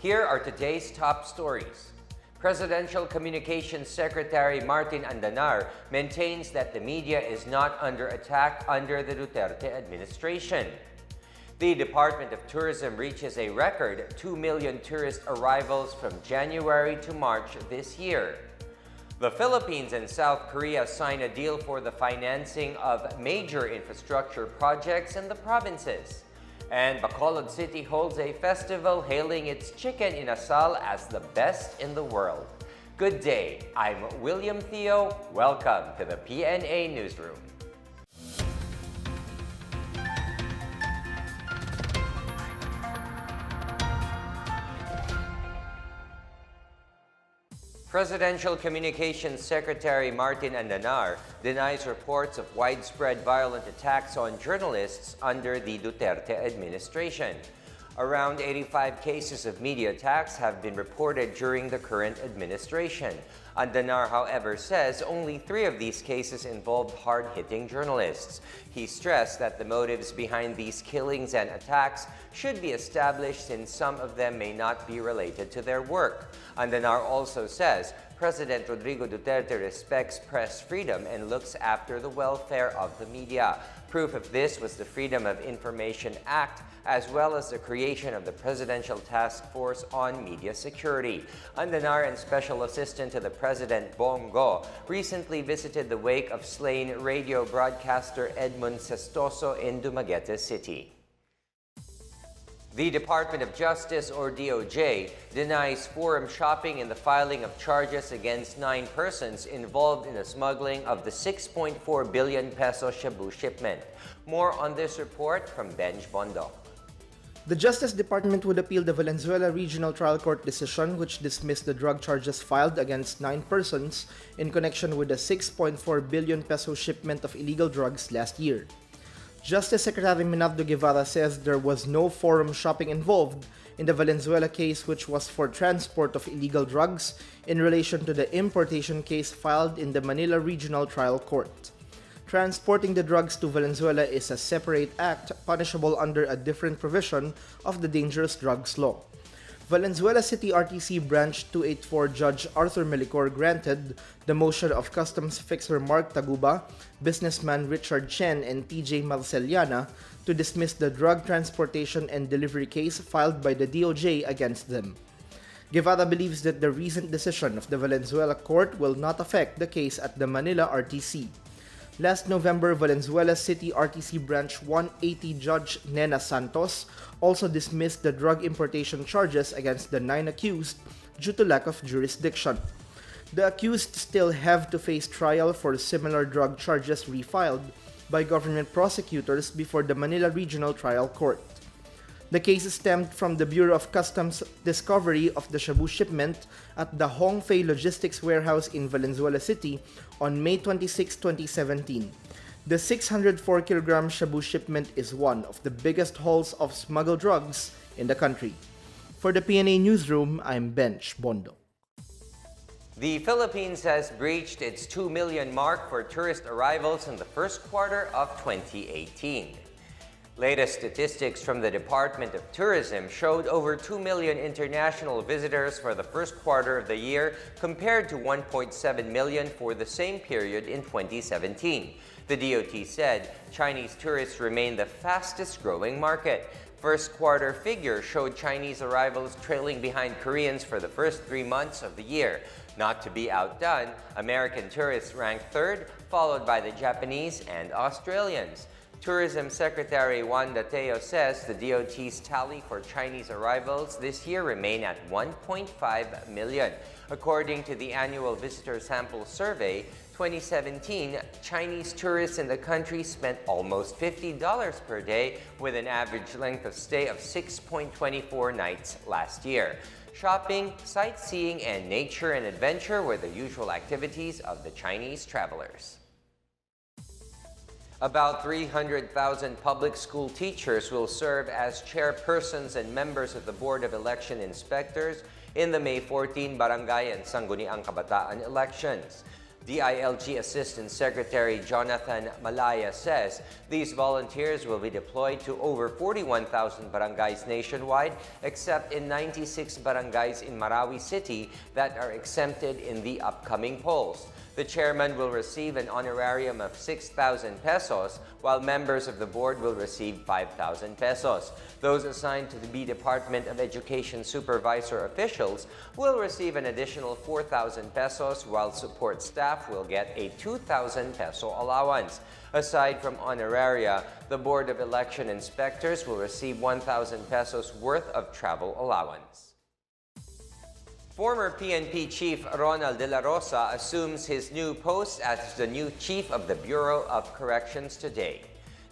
Here are today's top stories. Presidential Communications Secretary Martin Andanar maintains that the media is not under attack under the Duterte administration. The Department of Tourism reaches a record 2 million tourist arrivals from January to March this year. The Philippines and South Korea sign a deal for the financing of major infrastructure projects in the provinces. And Makalah City holds a festival hailing its chicken inasal as the best in the world. Good day, I'm William Theo. Welcome to the PNA Newsroom. Presidential Communications Secretary Martin Andanar denies reports of widespread violent attacks on journalists under the Duterte administration. Around 85 cases of media attacks have been reported during the current administration. Andanar, however, says only 3 of these cases involved hard-hitting journalists. He stressed that the motives behind these killings and attacks should be established since some of them may not be related to their work. Andanar also says President Rodrigo Duterte respects press freedom and looks after the welfare of the media. Proof of this was the Freedom of Information Act, as well as the creation of the Presidential Task Force on Media Security. Andanar and Special Assistant to the President Bongo recently visited the wake of slain radio broadcaster Edmund Sestoso in Dumaguete City. The Department of Justice, or DOJ, denies forum shopping in the filing of charges against 9 persons involved in the smuggling of the 6.4 billion peso Cebu shipment. More on this report from Benj Bondo. The Justice Department would appeal the Valenzuela Regional Trial Court decision which dismissed the drug charges filed against 9 persons in connection with the 6.4 billion peso shipment of illegal drugs last year. Justice Secretary Minabdo Guevara says there was no forum shopping involved in the Valenzuela case, which was for transport of illegal drugs in relation to the importation case filed in the Manila Regional Trial Court. Transporting the drugs to Valenzuela is a separate act punishable under a different provision of the Dangerous Drugs Law. Valenzuela City RTC Branch 284 Judge Arthur Melicor granted the motion of Customs Fixer Mark Taguba, businessman Richard Chen, and TJ Marceliana to dismiss the drug transportation and delivery case filed by the DOJ against them. Guevara believes that the recent decision of the Valenzuela court will not affect the case at the Manila RTC. Last November, Valenzuela City RTC Branch 180 Judge Nena Santos also dismissed the drug importation charges against the 9 accused due to lack of jurisdiction. The accused still have to face trial for similar drug charges refiled by government prosecutors before the Manila Regional Trial Court. The case stemmed from the Bureau of Customs' discovery of the Cebu shipment at the Hongfei Logistics Warehouse in Valenzuela City on May 26, 2017. The 604-kilogram Cebu shipment is one of the biggest hauls of smuggled drugs in the country. For the PNA Newsroom, I'm Benj Bondo. The Philippines has breached its 2 million mark for tourist arrivals in the first quarter of 2018. Latest statistics from the Department of Tourism showed over 2 million international visitors for the first quarter of the year compared to 1.7 million for the same period in 2017. The DOT said Chinese tourists remain the fastest growing market. First quarter figures showed Chinese arrivals trailing behind Koreans for the first 3 months of the year. Not to be outdone, American tourists ranked 3rd, followed by the Japanese and Australians. Tourism Secretary Juan Dateo says the DOT's tally for Chinese arrivals this year remain at 1.5 million. According to the annual visitor sample survey, 2017, Chinese tourists in the country spent almost $50 per day with an average length of stay of 6.24 nights last year. Shopping, sightseeing, and nature and adventure were the usual activities of the Chinese travelers. About 300,000 public school teachers will serve as chairpersons and members of the Board of Election Inspectors in the May 14 Barangay and Sangguniang Kabataan elections. DILG Assistant Secretary Jonathan Malaya says these volunteers will be deployed to over 41,000 barangays nationwide, except in 96 barangays in Marawi City that are exempted in the upcoming polls. The chairman will receive an honorarium of 6,000 pesos, while members of the board will receive 5,000 pesos. Those assigned to the Department of Education supervisor officials will receive an additional 4,000 pesos, while support staff will get a 2,000 peso allowance. Aside from honoraria, the Board of Election Inspectors will receive 1,000 pesos worth of travel allowance. Former PNP Chief Ronal de la Rosa assumes his new post as the new Chief of the Bureau of Corrections today.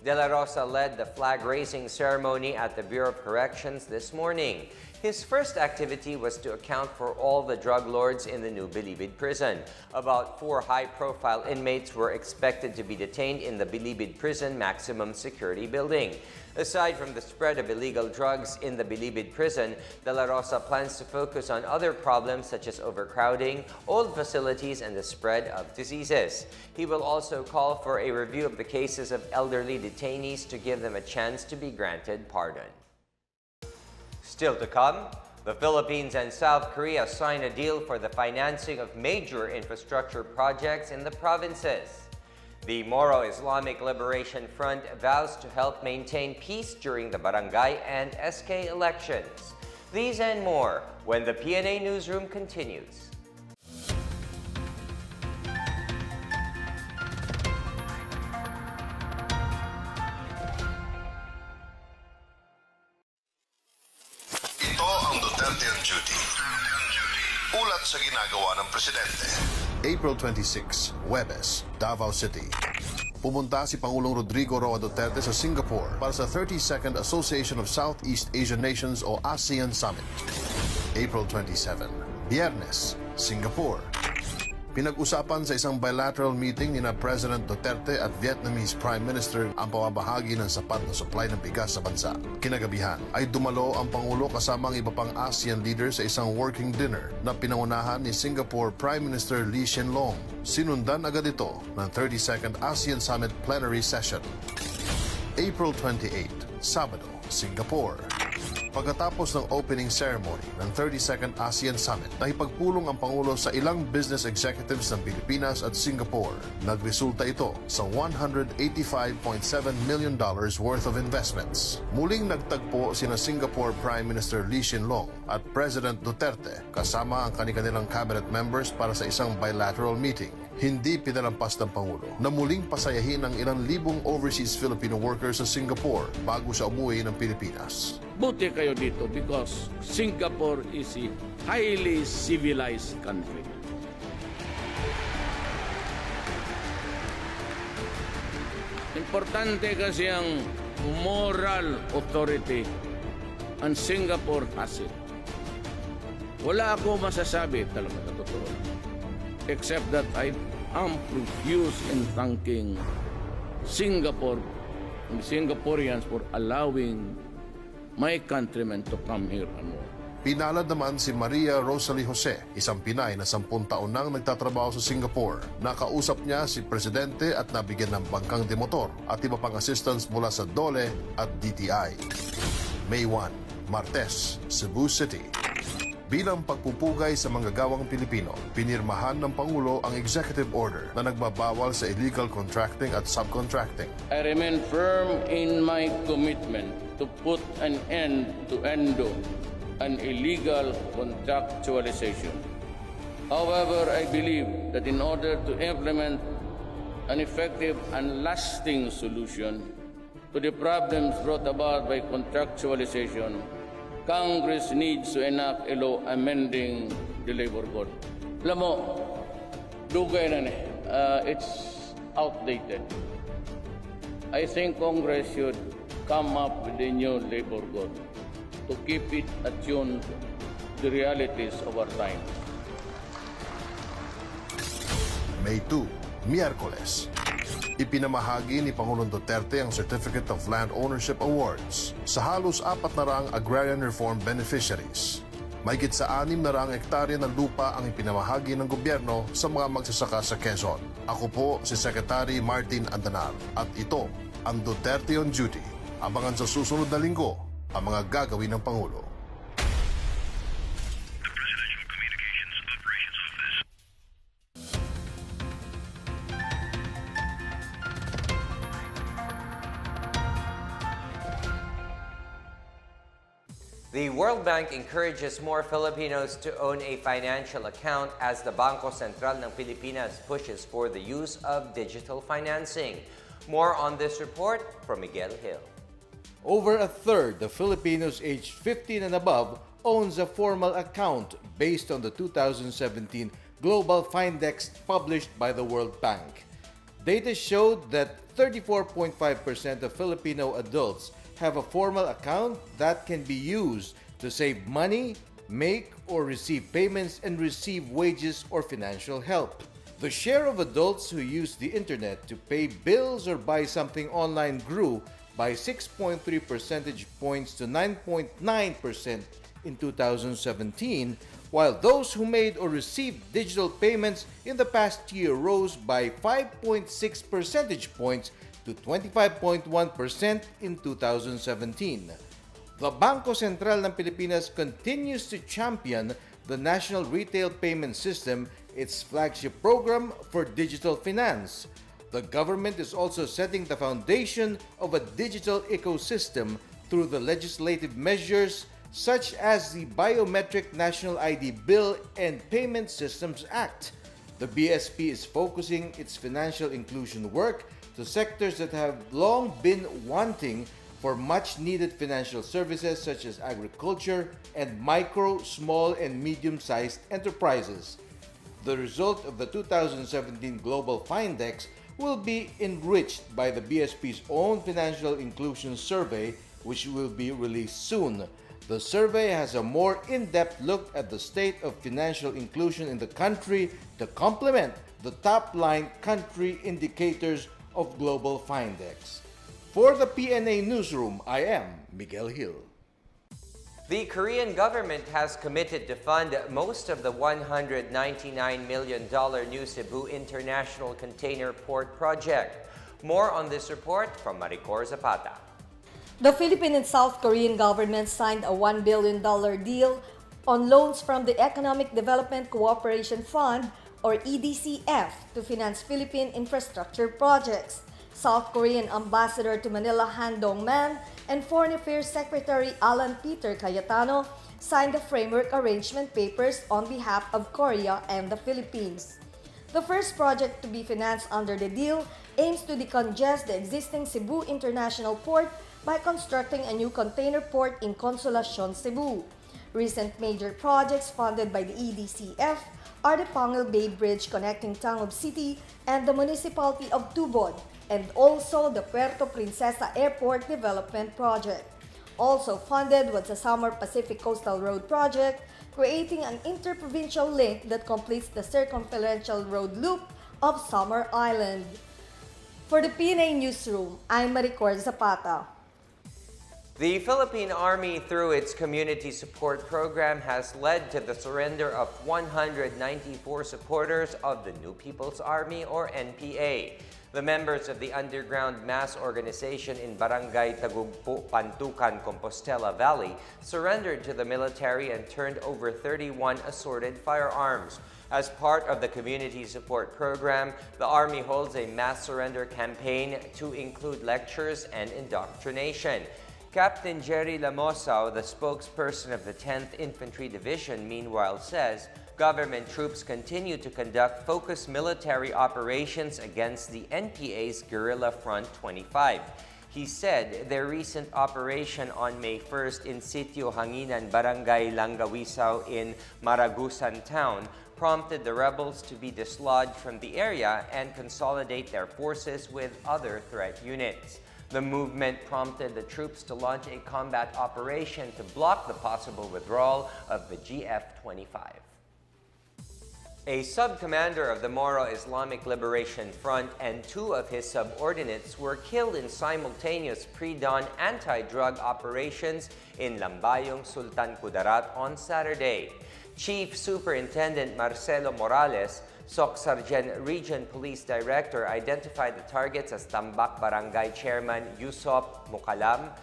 De la Rosa led the flag-raising ceremony at the Bureau of Corrections this morning. His first activity was to account for all the drug lords in the new Bilibid prison. About 4 high-profile inmates were expected to be detained in the Bilibid prison maximum security building. Aside from the spread of illegal drugs in the Bilibid prison, De La Rosa plans to focus on other problems such as overcrowding, old facilities, and the spread of diseases. He will also call for a review of the cases of elderly detainees to give them a chance to be granted pardon. Still to come, the Philippines and South Korea sign a deal for the financing of major infrastructure projects in the provinces. The Moro Islamic Liberation Front vows to help maintain peace during the Barangay and SK elections. These and more when the PNA Newsroom continues. Ito ang Duterte on Duty. Ulat sa ginagawa ng Presidente. April 26, Huwebes, Davao City. Pumunta si Pangulong Rodrigo Roa Duterte sa Singapore para sa 32nd Association of Southeast Asian Nations o ASEAN Summit. April 27, Biyernes, Singapore. Pinag-usapan sa isang bilateral meeting ni na President Duterte at Vietnamese Prime Minister ang pamamahagi ng sapat na supply ng bigas sa bansa. Kinagabihan ay dumalo ang Pangulo kasama ang iba pang ASEAN leaders sa isang working dinner na pinangunahan ni Singapore Prime Minister Lee Hsien Loong. Sinundan agad ito ng 32nd ASEAN Summit Plenary Session. April 28, Sabado, Singapore. Pagkatapos ng opening ceremony ng 32nd ASEAN Summit, nakipagpulong ang Pangulo sa ilang business executives ng Pilipinas at Singapore. Nagresulta ito sa $185.7 million worth of investments. Muling nagtagpo sina Singapore Prime Minister Lee Hsien Loong at President Duterte kasama ang kanilang cabinet members para sa isang bilateral meeting. Hindi pinalampas ng Pangulo na muling pasayahin ang ilang libong overseas Filipino workers sa Singapore bago siya umuwi ng Pilipinas. Buti kayo dito because Singapore is a highly civilized country. Importante kasi ang moral authority and Singapore has it. Wala ako masasabi talaga na totoo. Except that I am profuse in thanking Singapore and the Singaporeans for allowing my countrymen to come here and work. Pinalad naman si Maria Rosalie Jose, isang Pinay na 10 taon nang nagtatrabaho sa Singapore. Nakausap niya si Presidente at nabigyan ng bangkang demotor at iba pang assistance mula sa DOLE at DTI. May 1, Martes, Cebu City. Bilang pagpupugay sa manggagawang Pilipino, pinirmahan ng Pangulo ang executive order na nagbabawal sa illegal contracting at subcontracting. I remain firm in my commitment to put an end to endo an illegal contractualization. However, I believe that in order to implement an effective and lasting solution to the problems brought about by contractualization, Congress needs to enact a law amending the labor code. Alam mo, dugay na it's outdated. I think Congress should come up with a new labor code to keep it attuned to the realities of our time. May 2, Miyerkules. Ipinamahagi ni Pangulong Duterte ang Certificate of Land Ownership Awards sa halos 400 agrarian reform beneficiaries. Mahigit sa 600 hektarya ng lupa ang ipinamahagi ng gobyerno sa mga magsasaka sa Quezon. Ako po si Secretary Martin Andanar at ito ang Duterte on Duty. Abangan sa susunod na linggo ang mga gagawin ng Pangulo. The World Bank encourages more Filipinos to own a financial account as the Bangko Sentral ng Pilipinas pushes for the use of digital financing. More on this report from Miguel Hill. Over a third of Filipinos aged 15 and above owns a formal account based on the 2017 Global Findex published by the World Bank. Data showed that 34.5% of Filipino adults have a formal account that can be used to save money, make or receive payments, and receive wages or financial help. The share of adults who use the internet to pay bills or buy something online grew by 6.3 percentage points to 9.9% in 2017, while those who made or received digital payments in the past year rose by 5.6 percentage points to 25.1% in 2017. The Bangko Sentral ng Pilipinas continues to champion the National Retail Payment System, its flagship program for digital finance. The government is also setting the foundation of a digital ecosystem through the legislative measures such as the Biometric National ID Bill and Payment Systems Act. The BSP is focusing its financial inclusion work to sectors that have long been wanting for much-needed financial services such as agriculture and micro, small, and medium-sized enterprises. The result of the 2017 Global Findex will be enriched by the BSP's own Financial Inclusion Survey, which will be released soon. The survey has a more in-depth look at the state of financial inclusion in the country to complement the top-line country indicators of Global Findex. For the PNA Newsroom, I am Miguel Hill. The Korean government has committed to fund most of the $199 million new Cebu International Container Port project. More on this report from Maricor Zapata. The Philippine and South Korean governments signed a $1 billion deal on loans from the Economic Development Cooperation Fund or EDCF to finance Philippine infrastructure projects. South Korean Ambassador to Manila Han Dong-man and Foreign Affairs Secretary Alan Peter Cayetano signed the framework arrangement papers on behalf of Korea and the Philippines. The first project to be financed under the deal aims to decongest the existing Cebu International Port by constructing a new container port in Consolacion, Cebu. Recent major projects funded by the EDCF are the Pangil Bay Bridge connecting Tangub City and the municipality of Tubod, and also the Puerto Princesa Airport Development Project. Also funded was the Samar Pacific Coastal Road Project, creating an interprovincial link that completes the circumferential road loop of Samar Island. For the PNA Newsroom, I'm Maricor Zapata. The Philippine Army, through its community support program, has led to the surrender of 194 supporters of the New People's Army, or NPA. The members of the underground mass organization in Barangay Tagugpo, Pantucan, Compostela Valley surrendered to the military and turned over 31 assorted firearms. As part of the community support program, the Army holds a mass surrender campaign to include lectures and indoctrination. Captain Jerry Lamosao, the spokesperson of the 10th Infantry Division, meanwhile says government troops continue to conduct focused military operations against the NPA's Guerrilla Front 25. He said their recent operation on May 1st in Sitio Hanginan, Barangay Langawisao in Maragusan Town prompted the rebels to be dislodged from the area and consolidate their forces with other threat units. The movement prompted the troops to launch a combat operation to block the possible withdrawal of the GF-25. A sub-commander of the Moro Islamic Liberation Front and two of his subordinates were killed in simultaneous pre-dawn anti-drug operations in Lambayong, Sultan Kudarat on Saturday. Chief Superintendent Marcelo Morales, SOC Sargent Region Police Director, identified the targets as Tambak Barangay Chairman Yusop Mukalam,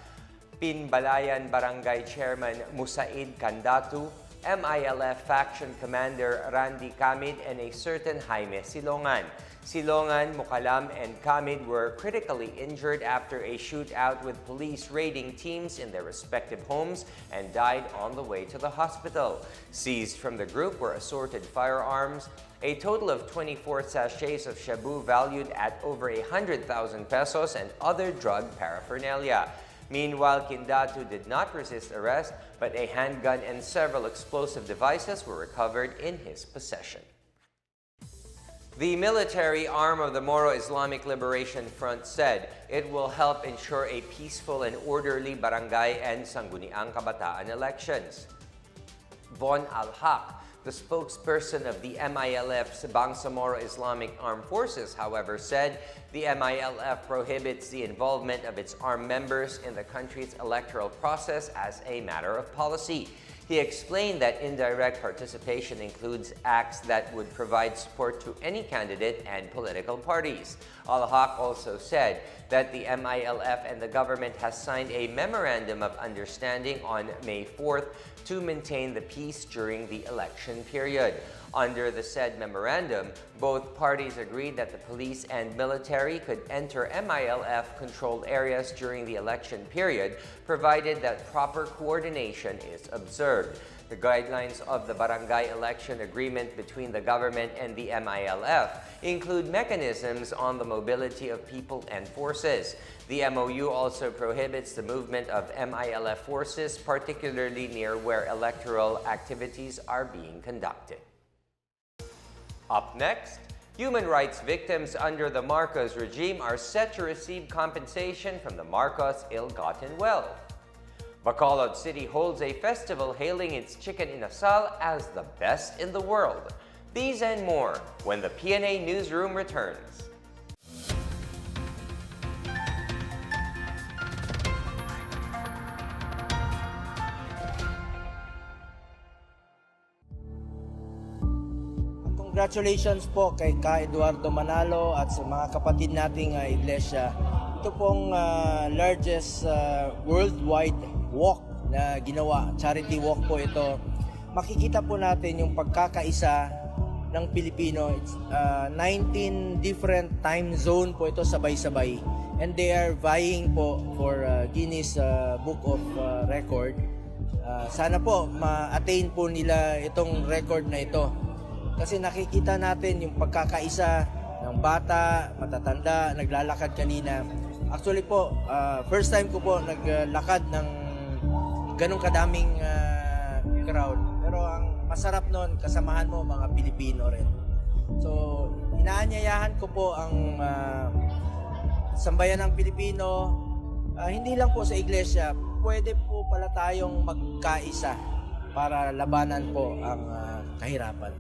Pinbalayan Barangay Chairman Musaid Kandatu, MILF Faction Commander Randy Kamid, and a certain Jaime Silongan. Silongan, Mukalam, and Kamid were critically injured after a shootout with police raiding teams in their respective homes and died on the way to the hospital. Seized from the group were assorted firearms, a total of 24 sachets of shabu valued at over 100,000 pesos, and other drug paraphernalia. Meanwhile, Kindatu did not resist arrest, but a handgun and several explosive devices were recovered in his possession. The military arm of the Moro Islamic Liberation Front said it will help ensure a peaceful and orderly Barangay and Sangguniang Kabataan elections. Von Al-Haq, the spokesperson of the MILF's Bangsamoro Islamic Armed Forces, however, said the MILF prohibits the involvement of its armed members in the country's electoral process as a matter of policy. He explained that indirect participation includes acts that would provide support to any candidate and political parties. Al-Haq also said that the MILF and the government has signed a memorandum of understanding on May 4th to maintain the peace during the election period. Under the said memorandum, both parties agreed that the police and military could enter MILF-controlled areas during the election period, provided that proper coordination is observed. The guidelines of the Barangay Election Agreement between the government and the MILF include mechanisms on the mobility of people and forces. The MOU also prohibits the movement of MILF forces, particularly near where electoral activities are being conducted. Up next, human rights victims under the Marcos regime are set to receive compensation from the Marcos ill-gotten wealth. Makalah City holds a festival hailing its chicken inasal as the best in the world. These and more when the PNA Newsroom returns. Congratulations po kay Ka Eduardo Manalo at sa mga kapatid nating iglesia. Ito pong largest worldwide walk na ginawa. Charity walk po ito. Makikita po natin yung pagkakaisa ng Pilipino. It's 19 different time zone po ito sabay-sabay. And they are vying po for Guinness Book of Record. Sana po ma-attain po nila itong record na ito. Kasi nakikita natin yung pagkakaisa ng bata, matatanda, naglalakad kanina. Actually po, first time ko po naglakad ng ganong kadaming crowd. Pero ang masarap nun, kasamahan mo mga Pilipino rin. So, inaanyayahan ko po ang sambayan ng Pilipino, hindi lang po sa iglesia, pwede po pala tayong magkaisa para labanan po ang kahirapan.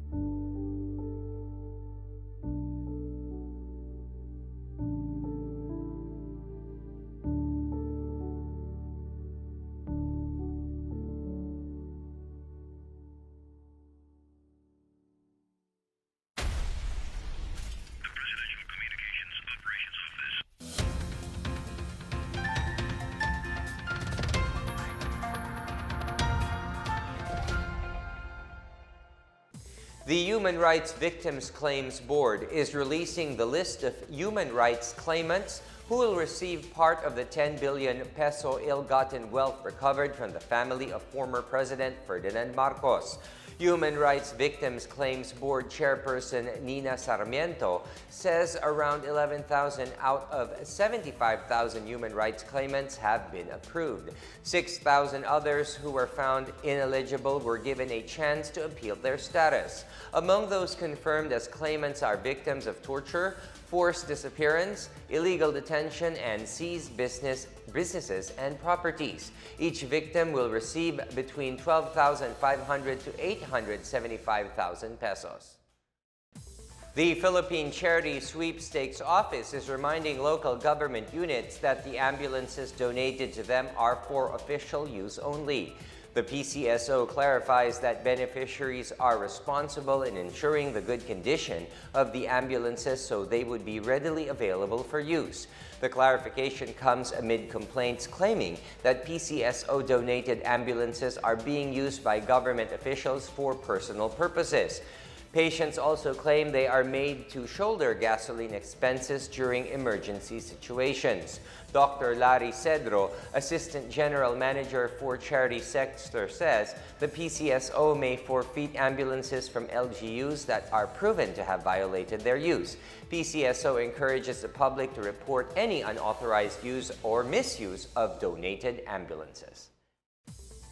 The Human Rights Victims Claims Board is releasing the list of human rights claimants who will receive part of the 10 billion peso ill-gotten wealth recovered from the family of former President Ferdinand Marcos. Human Rights Victims Claims Board Chairperson Nina Sarmiento says around 11,000 out of 75,000 human rights claimants have been approved. 6,000 others who were found ineligible were given a chance to appeal their status. Among those confirmed as claimants are victims of torture, forced disappearance, illegal detention, and seized businesses and properties. Each victim will receive between 12,500 to 875,000 pesos. The Philippine Charity Sweepstakes Office is reminding local government units that the ambulances donated to them are for official use only. The PCSO clarifies that beneficiaries are responsible in ensuring the good condition of the ambulances so they would be readily available for use. The clarification comes amid complaints claiming that PCSO donated ambulances are being used by government officials for personal purposes. Patients also claim they are made to shoulder gasoline expenses during emergency situations. Dr. Larry Cedro, Assistant General Manager for Charity Sector, says the PCSO may forfeit ambulances from LGUs that are proven to have violated their use. PCSO encourages the public to report any unauthorized use or misuse of donated ambulances.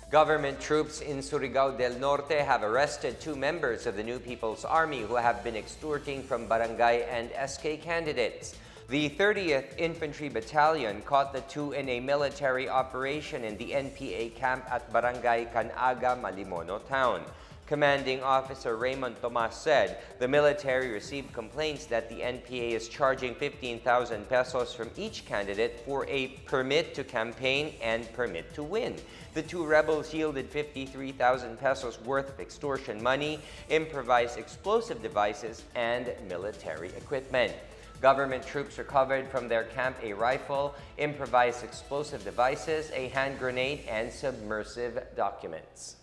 Government troops in Surigao del Norte have arrested 2 members of the New People's Army who have been extorting from barangay and SK candidates. The 30th Infantry Battalion caught the 2 in a military operation in the NPA camp at Barangay Canaga, Malimono town. Commanding Officer Raymond Tomas said the military received complaints that the NPA is charging 15,000 pesos from each candidate for a permit to campaign and permit to win. The 2 rebels yielded 53,000 pesos worth of extortion money, improvised explosive devices, and military equipment. Government troops recovered from their camp a rifle, improvised explosive devices, a hand grenade, and submersive documents.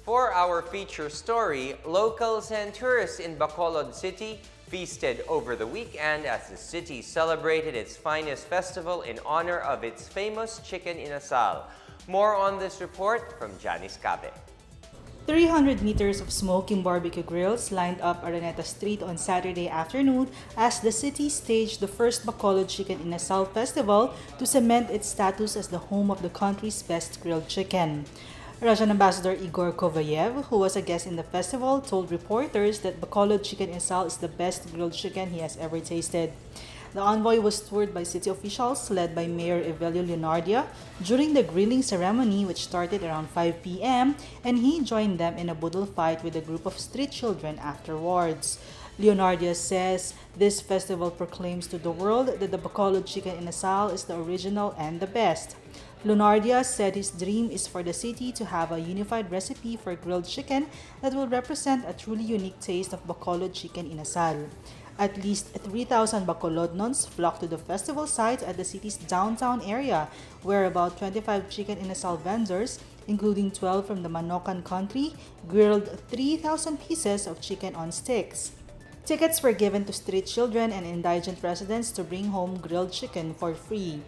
For our feature story, locals and tourists in Bacolod City feasted over the weekend as the city celebrated its finest festival in honor of its famous chicken inasal. More on this report from Janice Cabe. 300 meters of smoking barbecue grills lined up Araneta Street on Saturday afternoon as the city staged the first Bacolod Chicken Inasal Festival to cement its status as the home of the country's best grilled chicken. Russian Ambassador Igor Kovayev, who was a guest in the festival, told reporters that Bacolod Chicken Inasal is the best grilled chicken he has ever tasted. The envoy was toured by city officials led by Mayor Evelio Leonardia during the grilling ceremony, which started around 5 p.m., and he joined them in a boodle fight with a group of street children afterwards. Leonardia says this festival proclaims to the world that the Bacolod Chicken Inasal is the original and the best. Leonardia said his dream is for the city to have a unified recipe for grilled chicken that will represent a truly unique taste of Bacolod Chicken Inasal. At least 3,000 Bacolodnons flocked to the festival site at the city's downtown area, where about 25 chicken inasal vendors, including 12 from the Manokan country, grilled 3,000 pieces of chicken on sticks. Tickets were given to street children and indigent residents to bring home grilled chicken for free.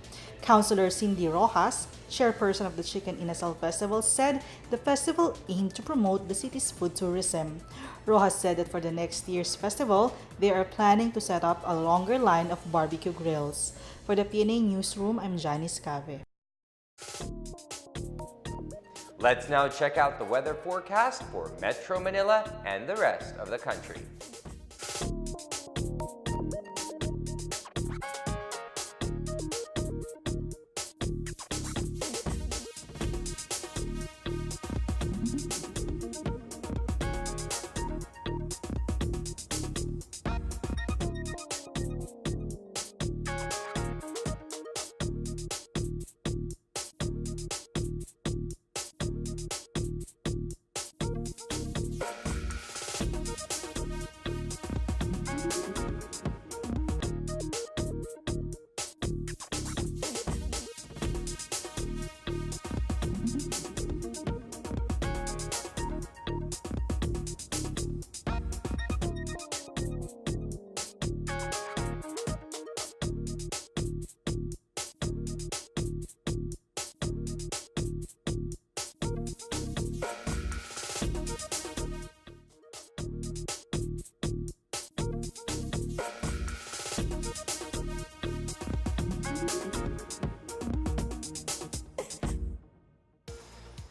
Councilor Cindy Rojas, chairperson of the Chicken Inasal Festival, said the festival aimed to promote the city's food tourism. Rojas said that for the next year's festival, they are planning to set up a longer line of barbecue grills. For the PNA Newsroom, I'm Janice Cabe. Let's now check out the weather forecast for Metro Manila and the rest of the country.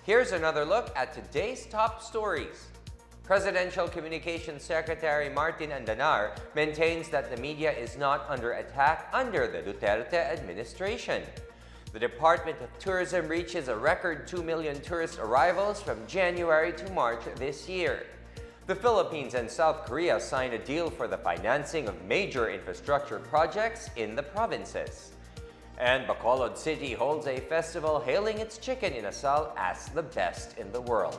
Here's another look at today's top stories. Presidential Communications Secretary Martin Andanar maintains that the media is not under attack under the Duterte administration. The Department of Tourism reaches a record 2 million tourist arrivals from January to March this year. The Philippines and South Korea signed a deal for the financing of major infrastructure projects in the provinces. And Makalah City holds a festival hailing its chicken inasal as the best in the world.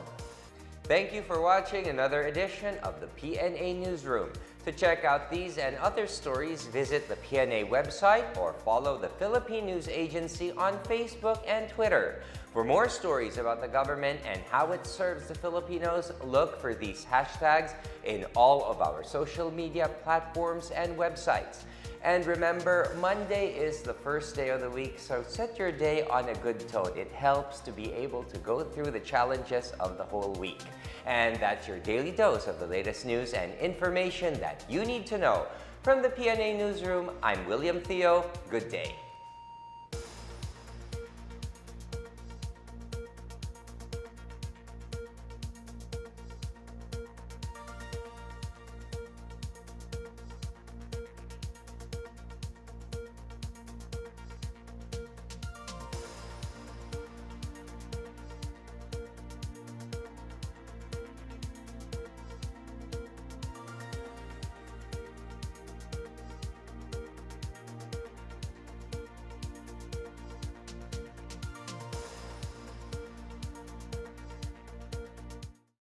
Thank you for watching another edition of the PNA Newsroom. To check out these and other stories, visit the PNA website or follow the Philippine News Agency on Facebook and Twitter. For more stories about the government and how it serves the Filipinos, look for these hashtags in all of our social media platforms and websites. And remember, Monday is the first day of the week, so set your day on a good tone. It helps to be able to go through the challenges of the whole week. And that's your daily dose of the latest news and information that you need to know. From the PNA Newsroom, I'm William Theo. Good day.